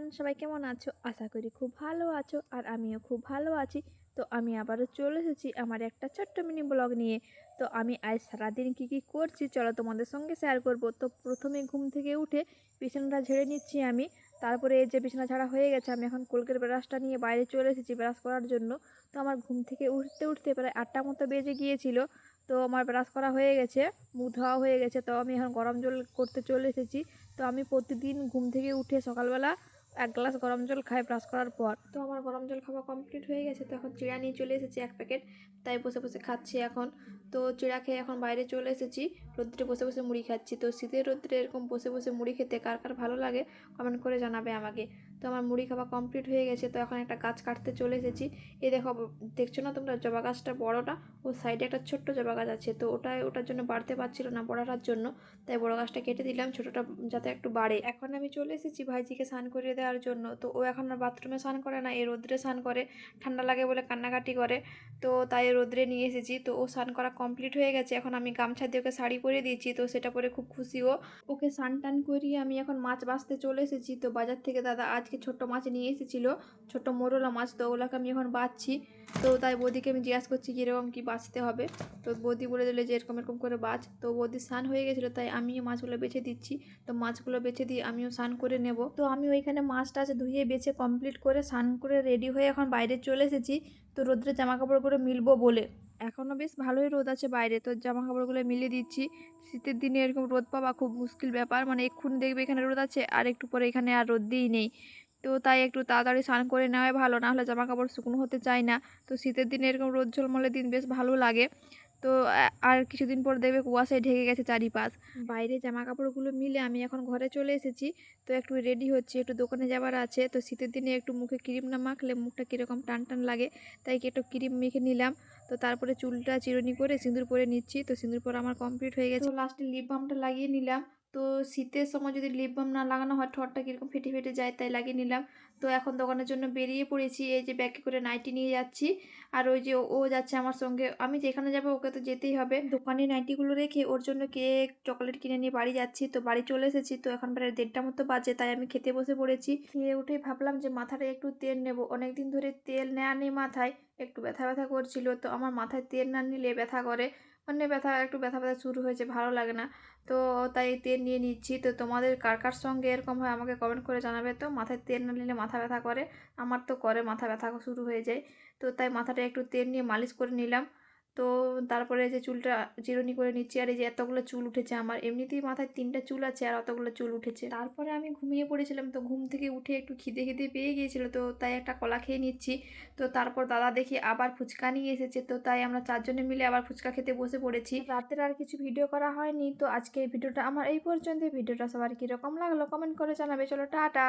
Everyone, সবাই কেমন আছো? আশা করি খুব ভালো আছো আর আমিও খুব ভালো আছি। তো আমি আবারও চলে এসেছি আমার একটা ছোট্ট মিনি ব্লগ নিয়ে। তো আমি আজ সারাদিন কি করছি চলো তোমাদের সঙ্গে শেয়ার করব। তো প্রথমে ঘুম থেকে উঠে বিছানাটা ঝেড়ে নিচ্ছি আমি। তারপরে এই যে বিছানা ঝাড়া হয়ে গেছে, আমি এখন কলকের ব্রাশটা নিয়ে বাইরে চলে এসেছি ব্রাশ করার জন্য। তো আমার ঘুম থেকে উঠতে উঠতে প্রায় 8টা মতো বেজে গিয়েছিল। তো আমার ব্রাশ করা হয়ে গেছে, মুখ ধোয়া হয়ে গেছে। তো আমি এখন গরম জল করতে চলে এসেছি। তো আমি প্রতিদিন ঘুম থেকে উঠে সকালবেলা 1 গ্লাস গরম জল খাই ব্রাশ করার পর। তো আমার গরম জল খাওয়া কমপ্লিট হয়ে গেছে। তো এখন চিড়া নিয়ে চলে এসেছি 1 প্যাকেট, তাই বসে বসে খাচ্ছি এখন। তো চিড়া খেয়ে এখন বাইরে চলে এসেছি, রোদ্রে বসে বসে মুড়ি খাচ্ছি। তো শীতের রোদ্রে এরকম বসে বসে মুড়ি খেতে কার কার ভালো লাগে কমেন্ট করে জানাবে আমাকে। তো আমার মুড়ি খাওয়া কমপ্লিট হয়ে গেছে। তো এখন একটা গাছ কাটতে চলে এসেছি। এই দেখো, দেখছো না তোমরা জবা গাছটা বড়টা, ও সাইডে একটা ছোট্ট জবা গাছ আছে। তো ওটার জন্য বাড়তে পারছিল না বড়াটার জন্য, তাই বড় গাছটা কেটে দিলাম, ছোটটা যাতে একটু বাড়ে। এখন আমি চলে এসেছি ভাইজিকে স্নান করিয়ে দেওয়ার জন্য। তো ও এখন আর বাথরুমে স্নান করে না, এই রোদ্রে স্নান করে, ঠান্ডা লাগে বলে কান্নাকাটি করে। তো তাই রোদ্রে নিয়ে এসেছি। তো ও স্নান করা কমপ্লিট হয়ে গেছে। এখন আমি গামছা দিয়ে ওকে শাড়ি পরিয়ে দিয়েছি। তো সেটা পরে খুব খুশি ও। ওকে স্নান টান করিয়ে আমি এখন মাছ বাছতে চলে এসেছি। তো বাজার থেকে দাদা আজকে ছোট্ট মাছ নিয়ে এসেছিলো, ছোট্ট মোরলা মাছ। তো ওগুলোকে আমি এখন বাছছি। তো তাই বৌদিকে আমি জিজ্ঞাসা করছি কীরকম কী বাছতে হবে। তো বৌদি বলে দিলে যে এরকম এরকম করে বাছ। তো বৌদি স্নান হয়ে গেছিলো, তাই আমিও মাছগুলো বেছে দিচ্ছি। তো মাছগুলো বেছে দিয়ে আমিও স্নান করে নেব। তো আমি ওইখানে মাছটা ধুয়ে বেছে কমপ্লিট করে স্নান করে রেডি হয়ে এখন বাইরে চলে এসেছি। তো রোদ্রে জামা কাপড়গুলো মিলবো বলে, এখনও বেশ ভালোই রোদ আছে বাইরে। তো জামা কাপড়গুলো মিলিয়ে দিচ্ছি। শীতের দিনে এরকম রোদ পাওয়া খুব মুশকিল ব্যাপার, মানে এক্ষুনি দেখবে এখানে রোদ আছে আর একটু পরে এখানে আর রোদ দিই নেই। তো তাই একটু তাড়াতাড়ি স্নান করে নেওয়াই ভালো, না হলে জামা কাপড় শুকনো হতে চায় না। তো শীতের দিনে এরকম রোদ ঝলমলে দিন বেশ ভালো লাগে। তো আর কিছুদিন পর দেখবে কুয়াশায় ঢেকে গেছে চারিপাশ। বাইরে জামা কাপড়গুলো মিলে আমি এখন ঘরে চলে এসেছি। তো একটু রেডি হচ্ছি, একটু দোকানে যাওয়ার আছে। তো শীতের দিনে একটু মুখে ক্রিম না মাখলে মুখটা কীরকম টান টান লাগে, তাই একটু ক্রিম মেখে নিলাম। তো তারপরে চুলটা চিরুনি করে সিঁদুর পরে নিচ্ছি। তো সিঁদুর পরা আমার কমপ্লিট হয়ে গেছে। তো লাস্টে লিপ বামটা লাগিয়ে নিলাম। তো শীতের সময় যদি লিপ বাম না লাগানো হয় ঠোঁটটা কীরকম ফেটে ফেটে যায়, তাই লাগিয়ে নিলাম। তো এখন দোকানের জন্য বেরিয়ে পড়েছি। এই যে ব্যাগে করে নাইটি নিয়ে যাচ্ছি, আর ওই যে ও যাচ্ছে আমার সঙ্গে। আমি যেখানে যাবো ওকে তো যেতেই হবে। দোকানে নাইটিগুলো রেখে ওর জন্য কেক চকলেট কিনে নিয়ে বাড়ি যাচ্ছি। তো বাড়ি চলে এসেছি। তো এখন প্রায় 1:30টা মতো বাজে, তাই আমি খেতে বসে পড়েছি। খেয়ে উঠেই ভাবলাম যে মাথাটা একটু তেল নেব, অনেকদিন ধরে তেল নেওয়া নেই মাথায়, একটু ব্যথা ব্যথা করছিল। তো আমার মাথায় তেল না নিলে ব্যথা করে, মানে একটু ব্যথা ব্যথা শুরু হয়েছে, ভালো লাগে না। তো তাই তেল নিয়ে নিচ্ছি। তো তোমাদের কার কার সঙ্গে এরকম হয় আমাকে কমেন্ট করে জানাবে। তো মাথায় তেল না নিলে মাথা ব্যথা করে, আমার তো করে, মাথা ব্যথা শুরু হয়ে যায়। তো তাই মাথাটা একটু তেল নিয়ে মালিশ করে নিলাম। তো তারপরে যে চুলটা চিরুনি করে নিচ্ছি। আর এই যে এতগুলো চুল উঠেছে আমার, এমনিতেই মাথায় 3টা চুল আছে আর অতগুলো চুল উঠেছে। তারপরে আমি ঘুমিয়ে পড়েছিলাম। তো ঘুম থেকে উঠে একটু খিদে খিদে পেয়ে গিয়েছিল, তো তাই একটা কলা খেয়ে নিচ্ছি। তো তারপর দাদা দেখি আবার ফুচকা নিয়ে এসেছে। তো তাই আমরা 4 জনে মিলে আবার ফুচকা খেতে বসে পড়েছি। রাতের আর কিছু ভিডিও করা হয়নি। তো আজকে এই ভিডিওটা আমার এই পর্যন্ত। ভিডিওটা সবার কীরকম লাগলো কমেন্ট করে জানাবে। চলো টাটা।